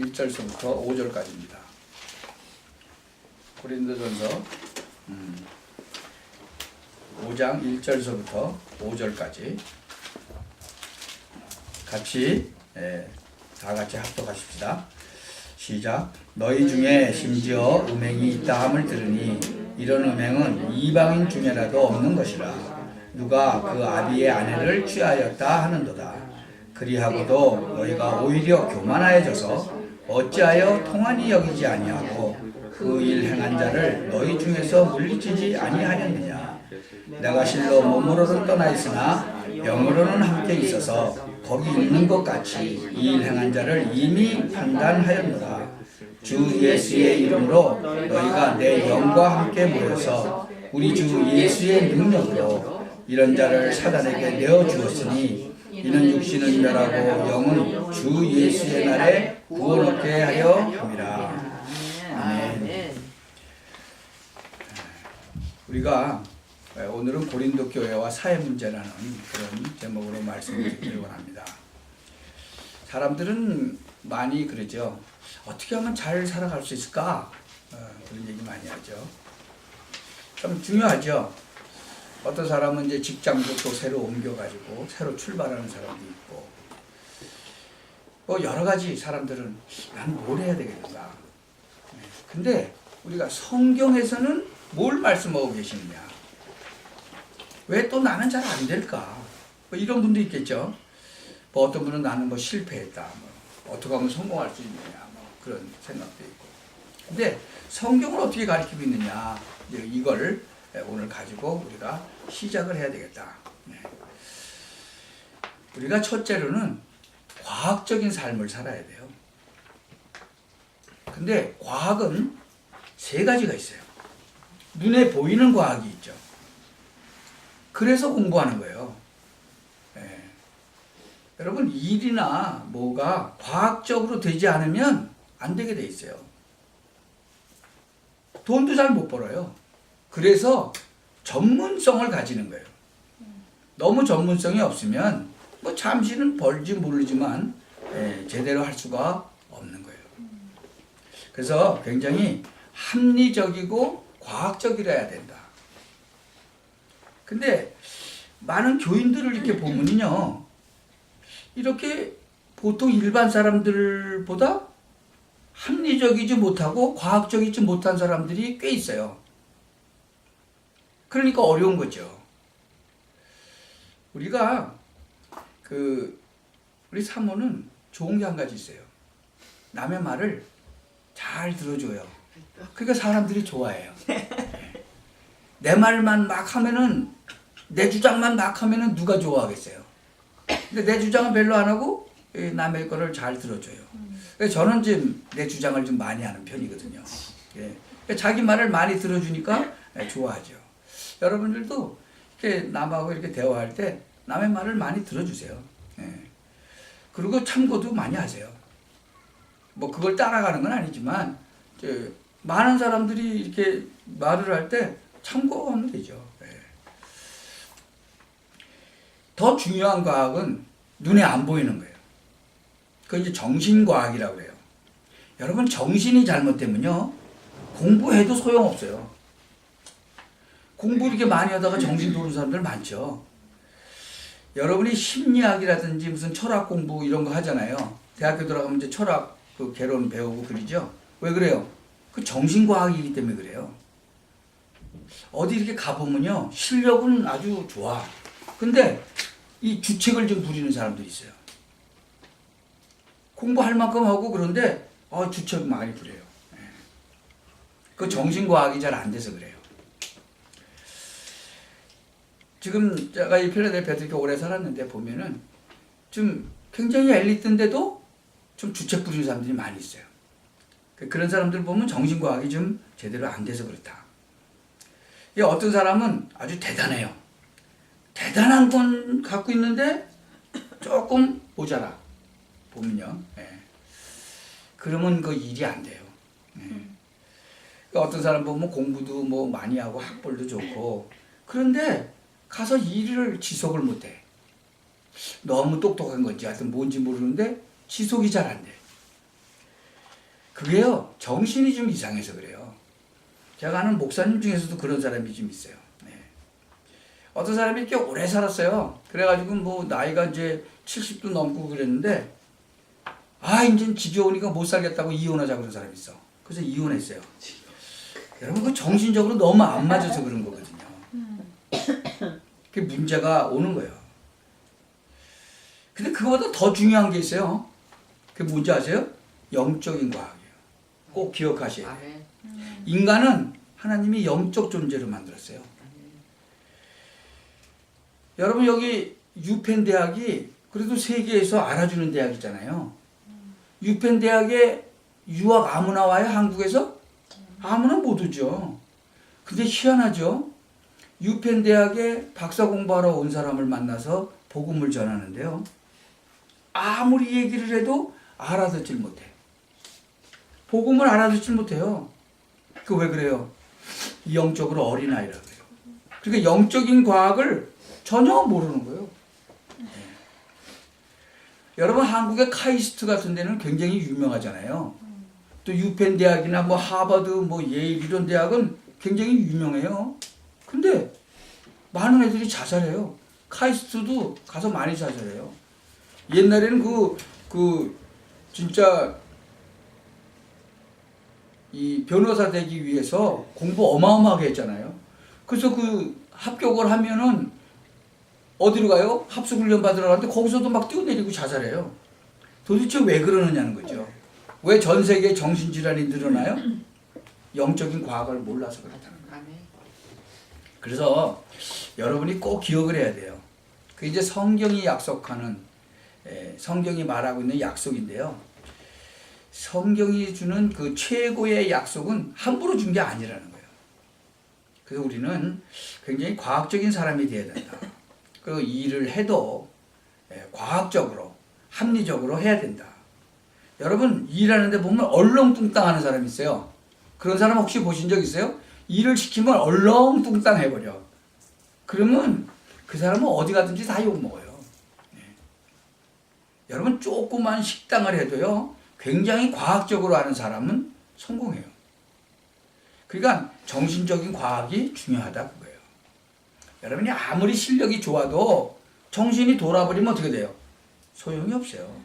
1절서부터 5절까지입니다. 고린도전서 5장 1절서부터 5절까지 같이 다 같이 합독하십시다. 시작. 너희 중에 심지어 음행이 있다 함을 들으니 이런 음행은 이방인 중에라도 없는 것이라. 누가 그 아비의 아내를 취하였다 하는도다. 그리하고도 너희가 오히려 교만하여져서 어찌하여 통한이 여기지 아니하고 그 일 행한 자를 너희 중에서 물리치지 아니하였느냐. 내가 실로 몸으로는 떠나 있으나 영으로는 함께 있어서 거기 있는 것 같이 이 일 행한 자를 이미 판단하였노라. 주 예수의 이름으로 너희가 내 영과 함께 모여서 우리 주 예수의 능력으로 이런 자를 사단에게 내어주었으니 이는 육신은 멸하고 영은 주 예수의 날에 구원 얻게 하려 함이라. 아멘. 우리가 오늘은 고린도 교회와 사회 문제라는 그런 제목으로 말씀을 드리려고 합니다. 사람들은 많이 그러죠. 어떻게 하면 잘 살아갈 수 있을까? 그런 얘기 많이 하죠. 참 중요하죠. 어떤 사람은 이제 직장도 또 새로 옮겨가지고 새로 출발하는 사람도 있고, 뭐 여러 가지 사람들은 나는 뭘 해야 되겠는가. 근데 우리가 성경에서는 뭘 말씀하고 계시느냐? 왜 또 나는 잘 안 될까? 뭐 이런 분도 있겠죠. 뭐 어떤 분은 나는 뭐 실패했다. 뭐 어떻게 하면 성공할 수 있느냐. 뭐 그런 생각도 있고. 근데 성경을 어떻게 가르치고 있느냐? 이걸 오늘 가지고 우리가 시작을 해야 되겠다. 우리가 첫째로는 과학적인 삶을 살아야 돼요. 근데 과학은 세 가지가 있어요. 눈에 보이는 과학이 있죠. 그래서 공부하는 거예요. 여러분, 일이나 뭐가 과학적으로 되지 않으면 안 되게 돼 있어요. 돈도 잘 못 벌어요. 그래서 전문성을 가지는 거예요. 너무 전문성이 없으면 뭐 잠시는 벌지 모르지만 제대로 할 수가 없는 거예요. 그래서 굉장히 합리적이고 과학적이라야 된다. 근데 많은 교인들을 이렇게 보면요, 이렇게 보통 일반 사람들보다 합리적이지 못하고 과학적이지 못한 사람들이 꽤 있어요. 그러니까 어려운 거죠. 우리가 우리 사모는 좋은 게 한 가지 있어요. 남의 말을 잘 들어줘요. 그러니까 사람들이 좋아해요. 내 말만 막 하면은, 내 주장만 막 하면은 누가 좋아하겠어요. 근데 내 주장은 별로 안 하고 남의 거를 잘 들어줘요. 그래서 저는 좀 내 주장을 좀 많이 하는 편이거든요. 그러니까 자기 말을 많이 들어주니까 좋아하죠. 여러분들도 이렇게 남하고 이렇게 대화할 때 남의 말을 많이 들어주세요. 그리고 참고도 많이 하세요. 뭐 그걸 따라가는 건 아니지만 많은 사람들이 이렇게 말을 할 때 참고하면 되죠. 더 중요한 과학은 눈에 안 보이는 거예요. 그건 이제 정신과학이라고 해요. 여러분, 정신이 잘못되면요, 공부해도 소용없어요. 공부 이렇게 많이 하다가 정신 도는 사람들 많죠. 여러분이 심리학이라든지 무슨 철학 공부 이런 거 하잖아요. 대학교 들어가면 이제 철학 그 개론 배우고 그러죠. 왜 그래요? 그 정신과학이기 때문에 그래요. 어디 이렇게 가보면요, 실력은 아주 좋아. 근데 이 주책을 좀 부리는 사람들이 있어요. 공부할 만큼 하고 그런데 주책 많이 부려요. 그 정신과학이 잘 안 돼서 그래요. 지금 제가 이 필라델피아에 이렇게 오래 살았는데 보면은 좀 굉장히 엘리트인데도 좀 주책 부리는 사람들이 많이 있어요. 그런 사람들 보면 정신과학이 좀 제대로 안 돼서 그렇다. 어떤 사람은 아주 대단해요. 대단한 건 갖고 있는데 조금 모자라. 보면요. 그러면 그 일이 안 돼요. 어떤 사람 보면 공부도 뭐 많이 하고 학벌도 좋고, 그런데 가서 일을 지속을 못해. 너무 똑똑한 건지 하여튼 뭔지 모르는데 지속이 잘 안 돼. 그게요, 정신이 좀 이상해서 그래요. 제가 아는 목사님 중에서도 그런 사람이 좀 있어요. 네. 어떤 사람이 이렇게 오래 살았어요. 그래가지고 뭐 나이가 이제 70도 넘고 그랬는데, 이제 지겨우니까 못 살겠다고 이혼하자 그런 사람이 있어. 그래서 이혼했어요. 여러분, 그 정신적으로 너무 안 맞아서 그런 거거든요. 그게 문제가 오는 거예요. 근데 그거보다 더 중요한 게 있어요. 그게 뭔지 아세요? 영적인 과학이에요. 꼭 기억하셔야 돼요. 인간은 하나님이 영적 존재로 만들었어요. 여러분, 여기 유펜 대학이 그래도 세계에서 알아주는 대학이잖아요. 유펜 대학에 유학 아무나 와요? 한국에서? 아무나 못 오죠. 근데 희한하죠. 유펜 대학에 박사 공부하러 온 사람을 만나서 복음을 전하는데요. 아무리 얘기를 해도 알아듣질 못해. 복음을 알아듣질 못해요. 그 왜 그래요? 영적으로 어린아이라 그래요. 그러니까 영적인 과학을 전혀 모르는 거예요. 네. 여러분, 한국의 카이스트 같은 데는 굉장히 유명하잖아요. 또 유펜 대학이나 뭐 하버드, 뭐 예일 이런 대학은 굉장히 유명해요. 근데 많은 애들이 자살해요. 카이스트도 가서 많이 자살해요. 옛날에는 진짜 이 변호사 되기 위해서 공부 어마어마하게 했잖아요. 그래서 그 합격을 하면은 어디로 가요? 합숙훈련 받으러 가는데 거기서도 막 뛰어내리고 자살해요. 도대체 왜 그러느냐는 거죠. 왜 전 세계에 정신질환이 늘어나요? 영적인 과학을 몰라서 그렇다는 거예요. 그래서 여러분이 꼭 기억을 해야 돼요. 그 이제 성경이 약속하는, 성경이 말하고 있는 약속인데요. 성경이 주는 그 최고의 약속은 함부로 준 게 아니라는 거예요. 그래서 우리는 굉장히 과학적인 사람이 되어야 된다. 그리고 일을 해도 과학적으로, 합리적으로 해야 된다. 여러분, 일하는데 보면 얼렁뚱땅 하는 사람이 있어요. 그런 사람 혹시 보신 적 있어요? 일을 시키면 얼렁뚱땅 해버려. 그러면 그 사람은 어디 가든지 다 욕먹어요. 여러분, 조그만 식당을 해도요, 굉장히 과학적으로 하는 사람은 성공해요. 그러니까 정신적인 과학이 중요하다 그거예요. 여러분이 아무리 실력이 좋아도 정신이 돌아버리면 어떻게 돼요? 소용이 없어요.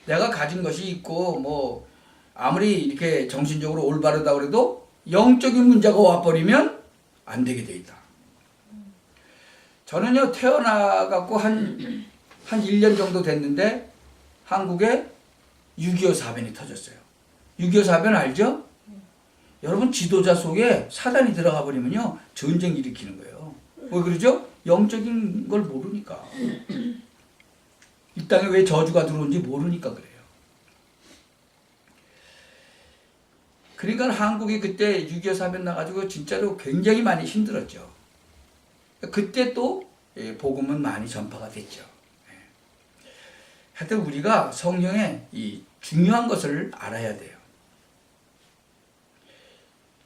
내가 가진 것이 있고 뭐 아무리 이렇게 정신적으로 올바르다 그래도 영적인 문제가 와버리면 안 되게 돼 있다. 저는요, 태어나갖고 한 1년 정도 됐는데 한국에 6.25 사변이 터졌어요. 6.25 사변 알죠? 여러분, 지도자 속에 사단이 들어가 버리면요, 전쟁 일으키는 거예요. 왜 그러죠? 영적인 걸 모르니까. 이 땅에 왜 저주가 들어온지 모르니까 그래요. 그러니까 한국이 그때 6.25 사변 나가지고 진짜로 굉장히 많이 힘들었죠. 그때 또 복음은 많이 전파가 됐죠. 하여튼 우리가 성경에 이 중요한 것을 알아야 돼요.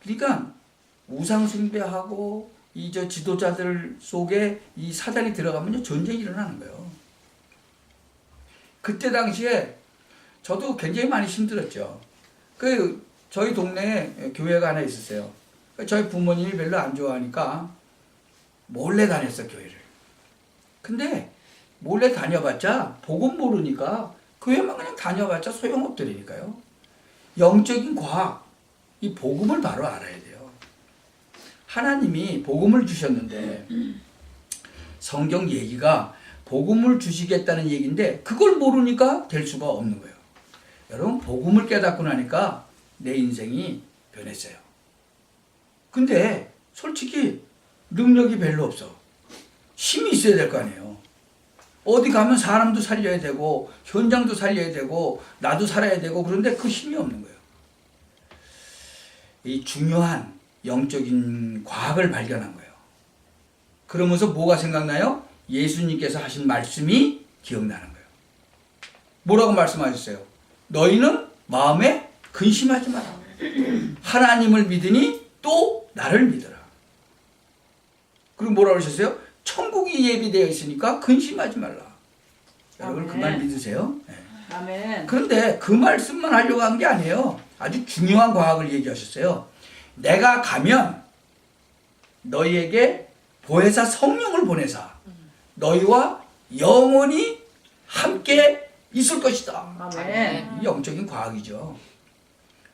그러니까 우상숭배하고 이 지도자들 속에 이 사단이 들어가면요, 전쟁이 일어나는 거예요. 그때 당시에 저도 굉장히 많이 힘들었죠. 저희 동네에 교회가 하나 있었어요. 저희 부모님이 별로 안 좋아하니까 몰래 다녔어, 교회를. 근데 몰래 다녀봤자 복음 모르니까 교회만 그냥 다녀봤자 소용없더라니까요. 영적인 과학, 이 복음을 바로 알아야 돼요. 하나님이 복음을 주셨는데 성경 얘기가 복음을 주시겠다는 얘기인데 그걸 모르니까 될 수가 없는 거예요. 여러분, 복음을 깨닫고 나니까 내 인생이 변했어요. 근데 솔직히 능력이 별로 없어. 힘이 있어야 될 거 아니에요. 어디 가면 사람도 살려야 되고 현장도 살려야 되고 나도 살아야 되고, 그런데 그 힘이 없는 거예요. 이 중요한 영적인 과학을 발견한 거예요. 그러면서 뭐가 생각나요? 예수님께서 하신 말씀이 기억나는 거예요. 뭐라고 말씀하셨어요? 너희는 마음에 근심하지 마라. 하나님을 믿으니 또 나를 믿어라. 그리고 뭐라고 하셨어요? 천국이 예비되어 있으니까 근심하지 말라. 여러분, 그 말 믿으세요? 네. 아멘. 그런데 그 말씀만 하려고 한 게 아니에요. 아주 중요한 과학을 얘기하셨어요. 내가 가면 너희에게 보혜사 성령을 보내사 너희와 영원히 함께 있을 것이다. 아멘. 이 영적인 과학이죠.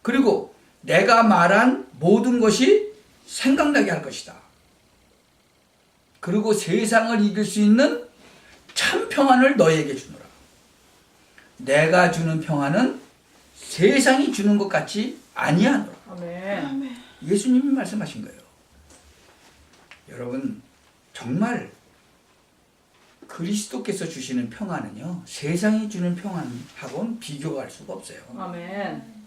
그리고 내가 말한 모든 것이 생각나게 할 것이다. 그리고 세상을 이길 수 있는 참 평안을 너희에게 주노라. 내가 주는 평안은 세상이 주는 것 같이 아니하노라. 아멘. 예수님이 말씀하신 거예요. 여러분, 정말 그리스도께서 주시는 평안은요, 세상이 주는 평안하고는 비교가 할 수가 없어요. 아멘.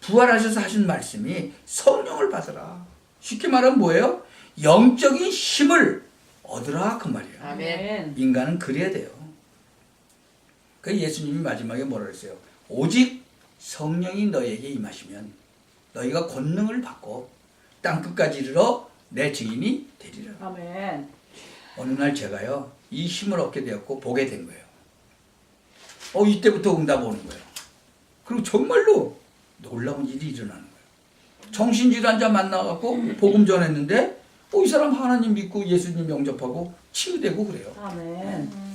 부활하셔서 하신 말씀이 성령을 받으라. 쉽게 말하면 뭐예요? 영적인 힘을 얻으라 그 말이에요. 아멘. 인간은 그래야 돼요. 그 예수님이 마지막에 뭐라 그랬어요? 오직 성령이 너희에게 임하시면 너희가 권능을 받고 땅끝까지 이르러 내 증인이 되리라. 아멘. 어느 날 제가요, 이 힘을 얻게 되었고 보게 된 거예요. 이때부터 응답 오는 거예요. 그리고 정말로 놀라운 일이 일어나는 거예요. 정신질환자 만나갖고 복음 전했는데 이 사람 하나님 믿고 예수님 영접하고 치유되고 그래요. 아멘.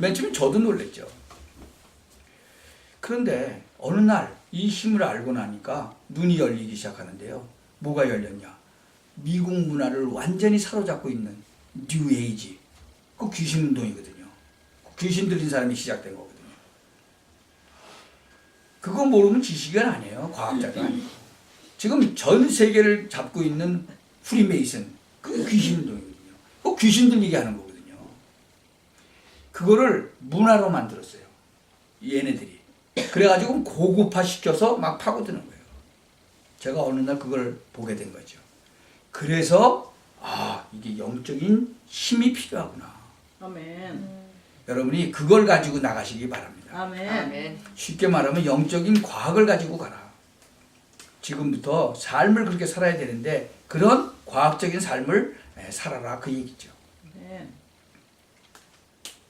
맨 처음에 저도 놀랬죠. 그런데 어느 날 이 힘을 알고 나니까 눈이 열리기 시작하는데요. 뭐가 열렸냐? 미국 문화를 완전히 사로잡고 있는 뉴 에이지, 그 귀신 운동이거든요. 귀신 들린 사람이 시작된 거거든요. 그거 모르면 지식은 아니에요. 과학자가 아니고. 지금 전 세계를 잡고 있는 프리메이슨, 그 귀신 운동이거든요. 그 귀신 들리게 하는 거거든요. 그거를 문화로 만들었어요. 얘네들이. 그래가지고 고급화 시켜서 막 파고드는 거예요. 제가 어느 날 그걸 보게 된 거죠. 그래서 이게 영적인 힘이 필요하구나. 아멘. 여러분이 그걸 가지고 나가시기 바랍니다. 아멘. 쉽게 말하면 영적인 과학을 가지고 가라. 지금부터 삶을 그렇게 살아야 되는데 그런 과학적인 삶을 살아라 그 얘기죠. 아멘.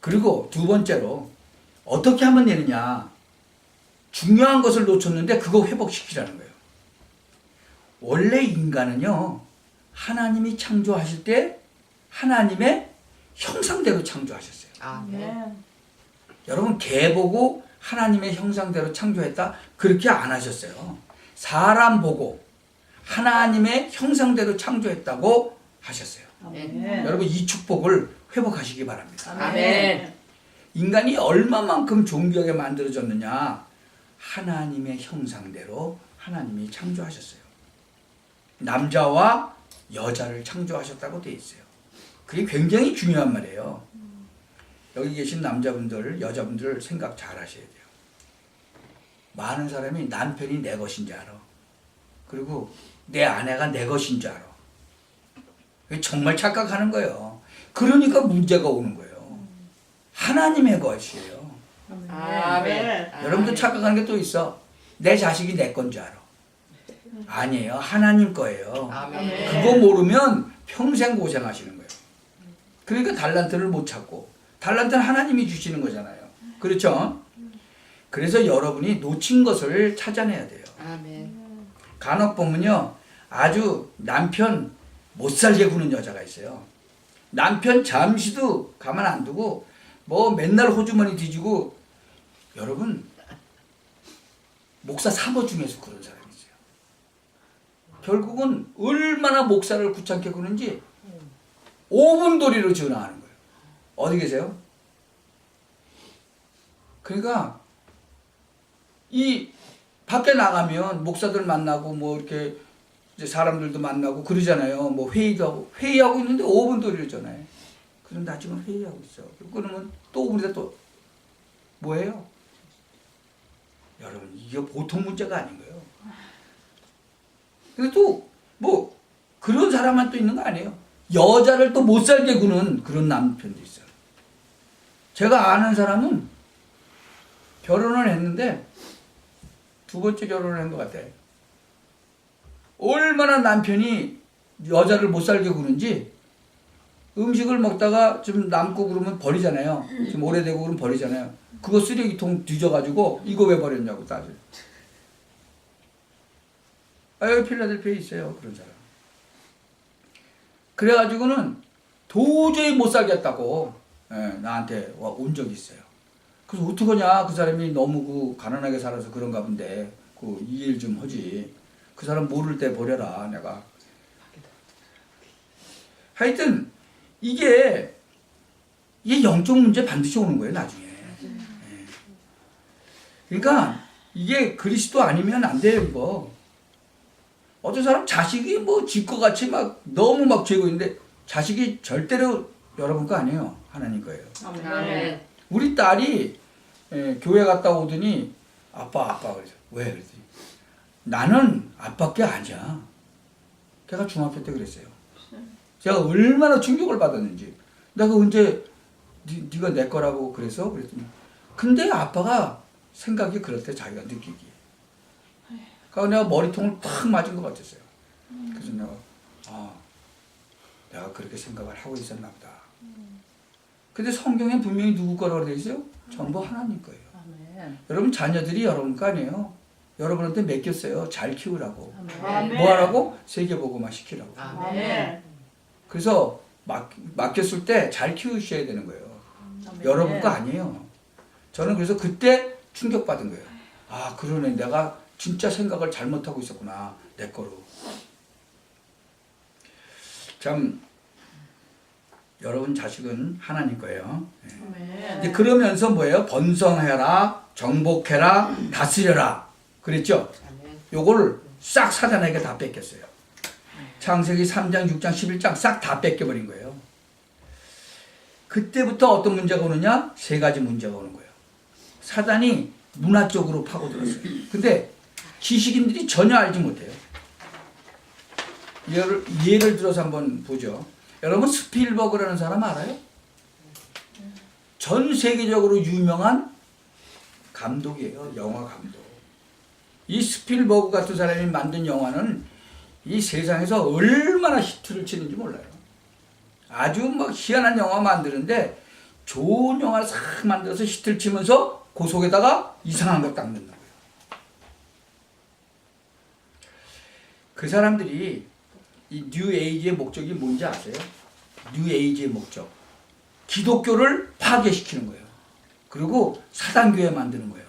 그리고 두 번째로 어떻게 하면 되느냐. 중요한 것을 놓쳤는데 그거 회복시키라는 거예요. 원래 인간은요, 하나님이 창조하실 때 하나님의 형상대로 창조하셨어요. 아멘. 여러분, 개 보고 하나님의 형상대로 창조했다? 그렇게 안 하셨어요. 사람 보고 하나님의 형상대로 창조했다고 하셨어요. 아멘. 여러분, 이 축복을 회복하시기 바랍니다. 아멘. 인간이 얼마만큼 존귀하게 만들어졌느냐? 하나님의 형상대로 하나님이 창조하셨어요. 남자와 여자를 창조하셨다고 되어 있어요. 그게 굉장히 중요한 말이에요. 여기 계신 남자분들, 여자분들 생각 잘 하셔야 돼요. 많은 사람이 남편이 내 것인 줄 알아. 그리고 내 아내가 내 것인 줄 알아. 정말 착각하는 거예요. 그러니까 문제가 오는 거예요. 하나님의 것이에요. 아멘. 여러분도 착각하는 게 또 있어. 내 자식이 내 건 줄 알아. 아니에요. 하나님 거예요. 아멘. 그거 모르면 평생 고생하시는 거예요. 그러니까 달란트를 못 찾고, 달란트는 하나님이 주시는 거잖아요. 그렇죠? 그래서 여러분이 놓친 것을 찾아내야 돼요. 아멘. 간혹 보면요, 아주 남편 못 살게 구는 여자가 있어요. 남편 잠시도 가만 안 두고 뭐 맨날 호주머니 뒤지고. 여러분, 목사 사모 중에서 그런 사람이 있어요. 결국은 얼마나 목사를 귀찮게 구는지 5분 도리로 전화하는 거예요. 어디 계세요? 그러니까 이 밖에 나가면 목사들 만나고 뭐 이렇게 이제 사람들도 만나고 그러잖아요. 뭐 회의하고 있는데 5분 도리로 전화해. 그럼 나 지금 회의하고 있어. 그러면 또 5분 있다 또 뭐예요? 여러분, 이게 보통 문제가 아닌 거예요. 근데 또 뭐 그런 사람만 또 있는 거 아니에요. 여자를 또 못 살게 구는 그런 남편도 있어요. 제가 아는 사람은 결혼을 했는데 두 번째 결혼을 한 것 같아요. 얼마나 남편이 여자를 못 살게 구는지 음식을 먹다가 좀 남고 그러면 버리잖아요. 좀 오래되고 그러면 버리잖아요. 그거 쓰레기통 뒤져가지고 이거 왜 버렸냐고 따져요. 아, 여기 필라델피아에 있어요. 그런 사람. 그래가지고는 도저히 못 살겠다고 나한테 온 적이 있어요. 그래서 어떡하냐. 그 사람이 너무 그 가난하게 살아서 그런가 본데 그 이해를 좀 하지. 그 사람 모를 때 버려라 내가. 하여튼 이게 영적 문제 반드시 오는 거예요 나중에. 그러니까 이게 그리스도 아니면 안 돼요 이거. 어떤 사람 자식이 뭐 집과 같이 막 너무 막 죄고 있는데 자식이 절대로 여러분 거 아니에요. 하나님 거예요. 아멘. 우리 딸이 교회 갔다 오더니 아빠 그래서 왜 그랬더니 나는 아빠께 아니야. 걔가 중학교 때 그랬어요. 제가 얼마나 충격을 받았는지. 내가 언제 네가 내 거라고 그래서 그랬더니 근데 아빠가 생각이 그럴 때 자기가 느끼기. 그러니까 내가 머리통을 팍 맞은 것 같았어요. 그래서 내가 그렇게 생각을 하고 있었나 보다. 근데 성경에 분명히 누구 거라고 되어 있어요? 전부 하나님 거예요. 아멘. 여러분 자녀들이 여러분 거 아니에요. 여러분한테 맡겼어요. 잘 키우라고. 아멘. 뭐 하라고? 세계보고만 시키라고. 아멘. 그래서 맡겼을 때 잘 키우셔야 되는 거예요. 아멘. 여러분 거 아니에요. 저는 그래서 그때 충격받은 거예요. 아, 그러네. 내가 진짜 생각을 잘못하고 있었구나. 내 거로. 참, 여러분 자식은 하나님 거예요. 아멘. 이제 그러면서 뭐예요? 번성해라, 정복해라, 다스려라. 그랬죠? 요걸 싹 사단에게 다 뺏겼어요. 창세기 3장, 6장, 11장 싹 다 뺏겨버린 거예요. 그때부터 어떤 문제가 오느냐? 세 가지 문제가 오는 거예요. 사단이 문화 쪽으로 파고들었어요. 근데 지식인들이 전혀 알지 못해요. 예를 들어서 한번 보죠. 여러분 스필버그라는 사람 알아요? 전 세계적으로 유명한 감독이에요. 영화 감독. 이 스필버그 같은 사람이 만든 영화는 이 세상에서 얼마나 히트를 치는지 몰라요. 아주 막 희한한 영화 만드는데 좋은 영화를 싹 만들어서 히트를 치면서 그 속에다가 이상한 거 딱 넣는 거예요. 그 사람들이 이 뉴 에이지의 목적이 뭔지 아세요? 뉴 에이지의 목적. 기독교를 파괴시키는 거예요. 그리고 사단교회 만드는 거예요.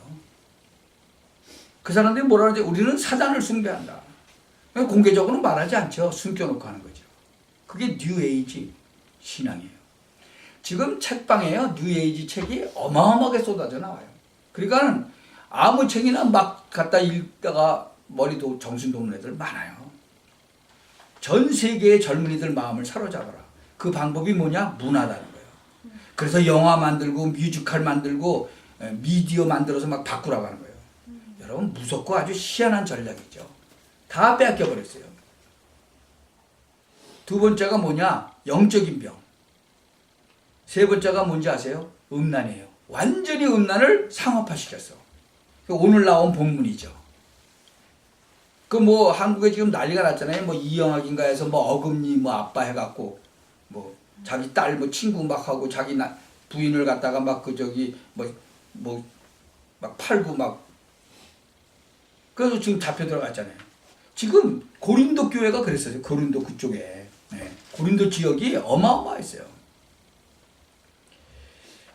그 사람들이 뭐라 하는지 우리는 사단을 숭배한다. 공개적으로 말하지 않죠. 숨겨놓고 하는 거죠. 그게 뉴 에이지 신앙이에요. 지금 책방에요. 뉴 에이지 책이 어마어마하게 쏟아져 나와요. 그러니까 아무 책이나 막 갖다 읽다가 머리도 정신 도는 애들 많아요. 전 세계의 젊은이들 마음을 사로잡아라. 그 방법이 뭐냐? 문화라는 거예요. 그래서 영화 만들고 뮤지컬 만들고 미디어 만들어서 막 바꾸라고 하는 거예요. 여러분 무섭고 아주 희한한 전략이죠. 다 뺏겨버렸어요. 두 번째가 뭐냐? 영적인 병. 세 번째가 뭔지 아세요? 음란이에요. 완전히 음란을 상업화시켰어. 오늘 나온 본문이죠. 그 뭐 한국에 지금 난리가 났잖아요. 뭐 이영학인가에서 뭐 어금니 뭐 아빠 해갖고 뭐 자기 딸 뭐 친구 막 하고 자기 부인을 갖다가 막 그 저기 뭐 막 팔고 막 그래서 지금 잡혀 들어갔잖아요. 지금 고린도 교회가 그랬어요. 고린도 그쪽에 고린도 지역이 어마어마했어요.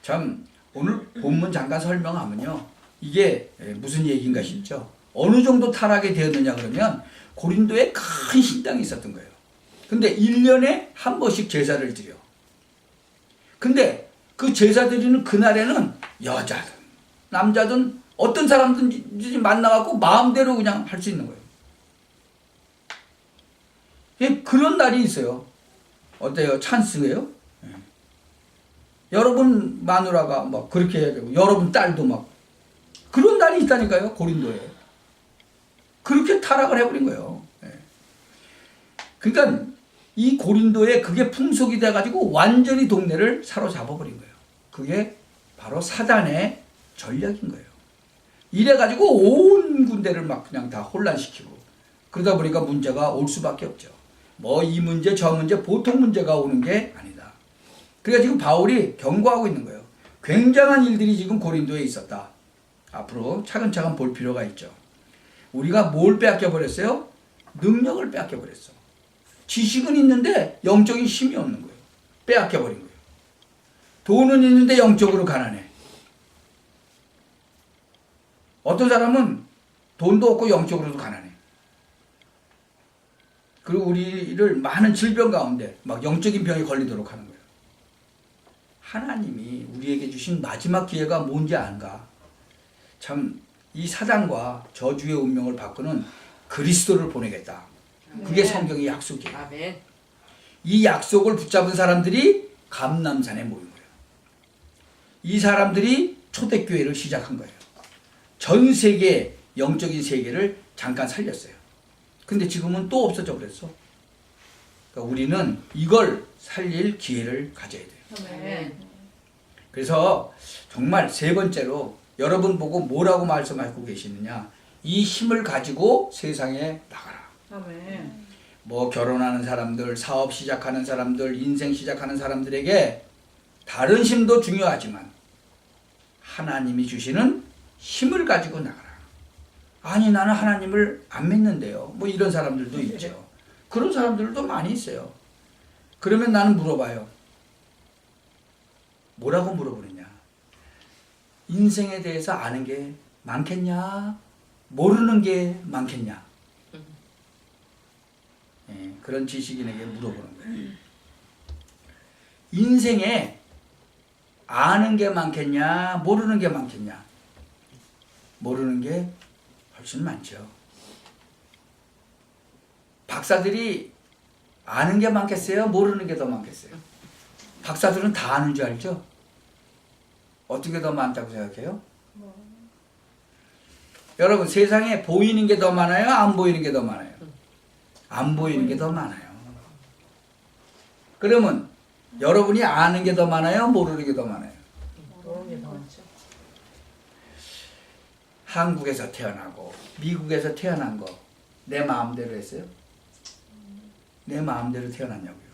참 오늘 본문 잠깐 설명하면요. 이게 무슨 얘기인가 싶죠. 어느 정도 타락이 되었느냐 그러면 고린도에 큰 신당이 있었던 거예요. 근데 1년에 한 번씩 제사를 드려. 근데 그 제사 드리는 그날에는 여자든 남자든 어떤 사람든지 만나갖고 마음대로 그냥 할 수 있는 거예요. 그런 날이 있어요. 어때요? 찬스예요? 여러분 마누라가 막 그렇게 해야 되고 여러분 딸도 막 그런 날이 있다니까요. 고린도에. 그렇게 타락을 해버린 거예요. 그러니까 이 고린도에 그게 풍속이 돼가지고 완전히 동네를 사로잡아버린 거예요. 그게 바로 사단의 전략인 거예요. 이래가지고 온 군대를 막 그냥 다 혼란시키고 그러다 보니까 문제가 올 수밖에 없죠. 뭐 이 문제 저 문제 보통 문제가 오는 게 아니다. 그러니까 지금 바울이 경고하고 있는 거예요. 굉장한 일들이 지금 고린도에 있었다. 앞으로 차근차근 볼 필요가 있죠. 우리가 뭘 빼앗겨 버렸어요? 능력을 빼앗겨 버렸어. 지식은 있는데 영적인 힘이 없는 거예요. 빼앗겨 버린 거예요. 돈은 있는데 영적으로 가난해. 어떤 사람은 돈도 없고 영적으로도 가난해. 그리고 우리를 많은 질병 가운데 막 영적인 병에 걸리도록 하는 거예요. 하나님이 우리에게 주신 마지막 기회가 뭔지 안가? 참, 이 사단과 저주의 운명을 바꾸는 그리스도를 보내겠다. 그게 성경의 약속이에요. 아멘. 이 약속을 붙잡은 사람들이 감람산에 모인 거예요. 이 사람들이 초대교회를 시작한 거예요. 전 세계 영적인 세계를 잠깐 살렸어요. 근데 지금은 또 없어져 버렸어. 그러니까 우리는 이걸 살릴 기회를 가져야 돼요. 아멘. 그래서 정말 세 번째로 여러분 보고 뭐라고 말씀하고 계시느냐? 이 힘을 가지고 세상에 나가라. 아멘. 뭐 결혼하는 사람들, 사업 시작하는 사람들, 인생 시작하는 사람들에게 다른 힘도 중요하지만 하나님이 주시는 힘을 가지고 나가라. 아니 나는 하나님을 안 믿는데요. 뭐 이런 사람들도 있죠. 그런 사람들도 많이 있어요. 그러면 나는 물어봐요. 뭐라고 물어보느냐? 인생에 대해서 아는 게 많겠냐? 모르는 게 많겠냐? 예, 그런 지식인에게 물어보는 거예요. 인생에 아는 게 많겠냐? 모르는 게 많겠냐? 모르는 게 훨씬 많죠. 박사들이 아는 게 많겠어요? 모르는 게 더 많겠어요? 박사들은 다 아는 줄 알죠? 어떻게 더 많다고 생각해요? 여러분 세상에 보이는 게 더 많아요? 안 보이는 게 더 많아요? 안 보이는 게 더 많아요. 그러면 여러분이 아는 게 더 많아요? 모르는 게 더 많아요? 모르는 게 더 많죠. 한국에서 태어나고 미국에서 태어난 거 내 마음대로 했어요? 내 마음대로 태어났냐고요.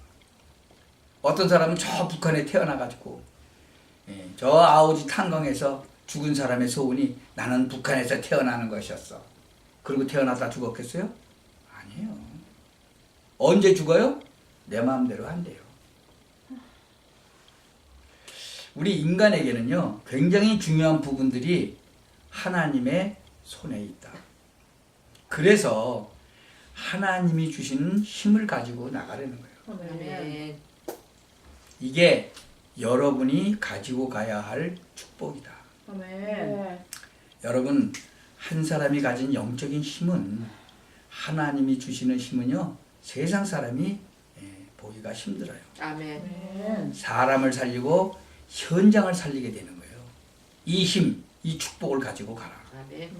어떤 사람은 저 북한에 태어나가지고 저 아오지 탄광에서 죽은 사람의 소원이 나는 북한에서 태어나는 것이었어. 그리고 태어났다 죽었겠어요? 아니에요. 언제 죽어요? 내 마음대로 한대요. 우리 인간에게는요 굉장히 중요한 부분들이 하나님의 손에 있다. 그래서 하나님이 주시는 힘을 가지고 나가려는 거예요. 아멘. 이게 여러분이 가지고 가야 할 축복이다. 아멘. 여러분 한 사람이 가진 영적인 힘은 하나님이 주시는 힘은요 세상 사람이 보기가 힘들어요. 아멘. 사람을 살리고 현장을 살리게 되는 거예요. 이 힘, 이 축복을 가지고 가라. 아멘.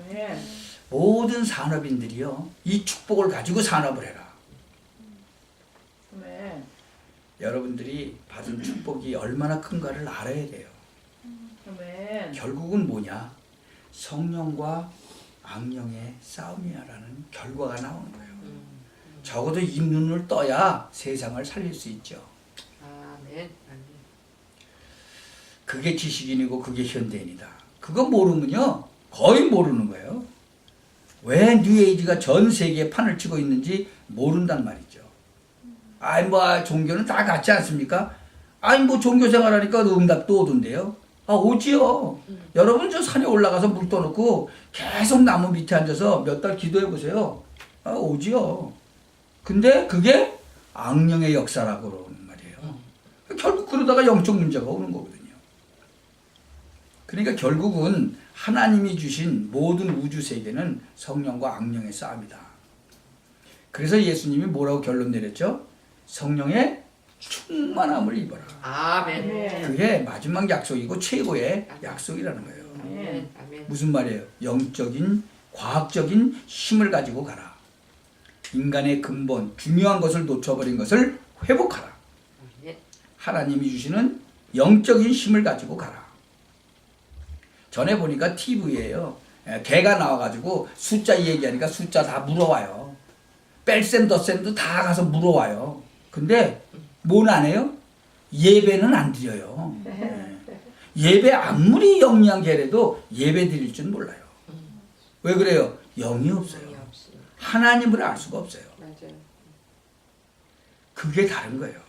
모든 산업인들이요 이 축복을 가지고 산업을 해라. 아멘. 여러분들이 받은 축복이 얼마나 큰가를 알아야 돼요. 아멘. 결국은 뭐냐? 성령과 악령의 싸움이야라는 결과가 나오는 거예요. 적어도 이 눈을 떠야 세상을 살릴 수 있죠. 아멘. 아멘. 그게 지식인이고 그게 현대인이다. 그거 모르면요 거의 모르는 거예요. 왜 뉴에이지가 전 세계에 판을 치고 있는지 모른단 말이죠. 아이 뭐 종교는 다 같지 않습니까? 아니 뭐 종교 생활하니까 응답도 오던데요. 아 오지요. 여러분 저 산에 올라가서 물 떠놓고 계속 나무 밑에 앉아서 몇 달 기도해 보세요. 아 오지요. 근데 그게 악령의 역사라고 그러는 말이에요. 결국 그러다가 영적 문제가 오는 거거든요. 그러니까 결국은 하나님이 주신 모든 우주 세계는 성령과 악령의 싸움이다. 그래서 예수님이 뭐라고 결론 내렸죠? 성령의 충만함을 입어라. 아멘. 그게 마지막 약속이고 최고의 약속이라는 거예요. 아멘. 아멘. 무슨 말이에요? 영적인, 과학적인 힘을 가지고 가라. 인간의 근본, 중요한 것을 놓쳐버린 것을 회복하라. 아멘. 하나님이 주시는 영적인 힘을 가지고 가라. 전에 보니까 TV에요. 개가 나와가지고 숫자 얘기하니까 숫자 다 물어와요. 뺄셈 덧셈도 다 가서 물어와요. 근데 뭔 안 해요? 예배는 안 드려요. 예배 아무리 영리한 게라도 예배 드릴 줄 몰라요. 왜 그래요? 영이 없어요. 영이 없어요. 하나님을 알 수가 없어요. 맞아요. 그게 다른 거예요.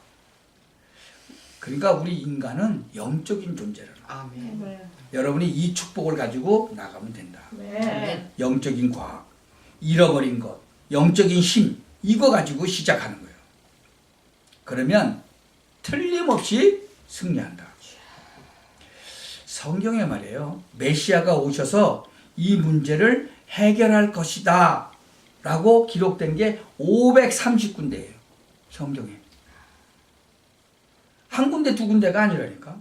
그러니까 우리 인간은 영적인 존재라는 거예요. 아멘. 여러분이 이 축복을 가지고 나가면 된다. 아멘. 영적인 과학, 잃어버린 것, 영적인 힘, 이거 가지고 시작하는 거예요. 그러면 틀림없이 승리한다. 성경에 말이에요. 메시아가 오셔서 이 문제를 해결할 것이다 라고 기록된 게 530군데예요. 성경에. 한 군데 두 군데가 아니라니까.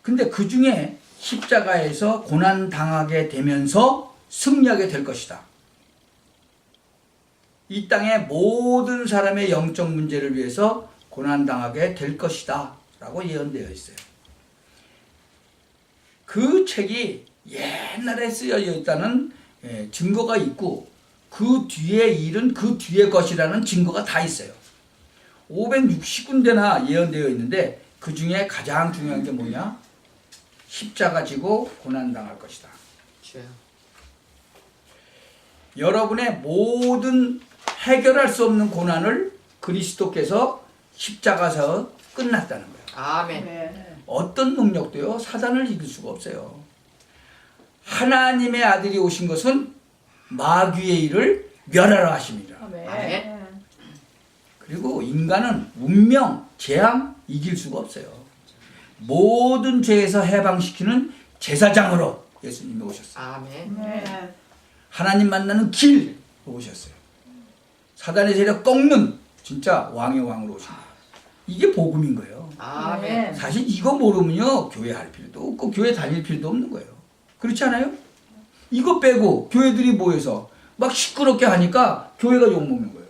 근데 그 중에 십자가에서 고난당하게 되면서 승리하게 될 것이다. 이 땅의 모든 사람의 영적 문제를 위해서 고난당하게 될 것이다 라고 예언되어 있어요. 그 책이 옛날에 쓰여져 있다는 증거가 있고 그 뒤에 일은 그 뒤의 것이라는 증거가 다 있어요. 560군데나 예언되어 있는데 그 중에 가장 중요한 게 뭐냐? 십자가 지고 고난당할 것이다. 주여. 여러분의 모든 해결할 수 없는 고난을 그리스도께서 십자가에서 끝났다는 거예요. 아멘. 어떤 능력도요 사단을 이길 수가 없어요. 하나님의 아들이 오신 것은 마귀의 일을 멸하라 하십니다. 아멘. 그리고 인간은 운명, 재앙 이길 수가 없어요. 모든 죄에서 해방시키는 제사장으로 예수님이 오셨어요. 아멘. 하나님 만나는 길로 오셨어요. 사단의 세력 꺾는 진짜 왕의 왕으로 오신 거예요. 이게 복음인 거예요. 아멘. 사실 이거 모르면요 교회 할 필요도 없고 교회 다닐 필요도 없는 거예요. 그렇지 않아요? 이거 빼고 교회들이 모여서 막 시끄럽게 하니까 교회가 욕먹는 거예요.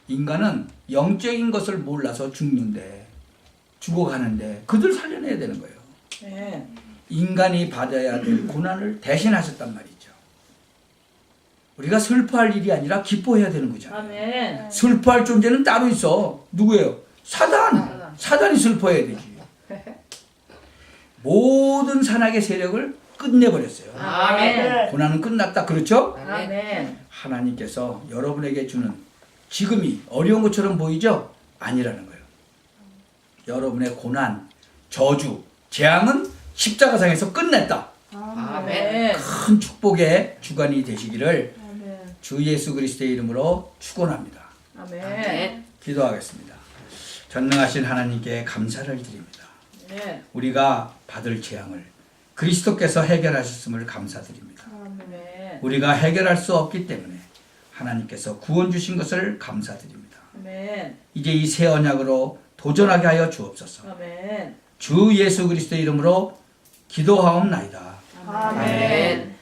인간은 영적인 것을 몰라서 죽는데 죽어가는데 그들 살려내야 되는 거예요. 인간이 받아야 될 고난을 대신하셨단 말이죠. 우리가 슬퍼할 일이 아니라 기뻐해야 되는 거잖아요. 아멘. 슬퍼할 존재는 따로 있어. 누구예요? 사단. 사단이 슬퍼해야 되지. 모든 산악의 세력을 끝내버렸어요. 아멘. 고난은 끝났다. 그렇죠? 아멘. 하나님께서 여러분에게 주는 지금이 어려운 것처럼 보이죠? 아니라는 거예요. 여러분의 고난, 저주, 재앙은 십자가상에서 끝냈다. 아멘. 큰 축복의 주간이 되시기를 아멘. 주 예수 그리스도의 이름으로 축원합니다. 아멘. 기도하겠습니다. 전능하신 하나님께 감사를 드립니다. 아멘. 우리가 받을 재앙을 그리스도께서 해결하셨음을 감사드립니다. 아멘. 우리가 해결할 수 없기 때문에 하나님께서 구원 주신 것을 감사드립니다. 아멘. 이제 이 새 언약으로 도전하게 하여 주옵소서. 아멘. 주 예수 그리스도의 이름으로 기도하옵나이다. 아멘.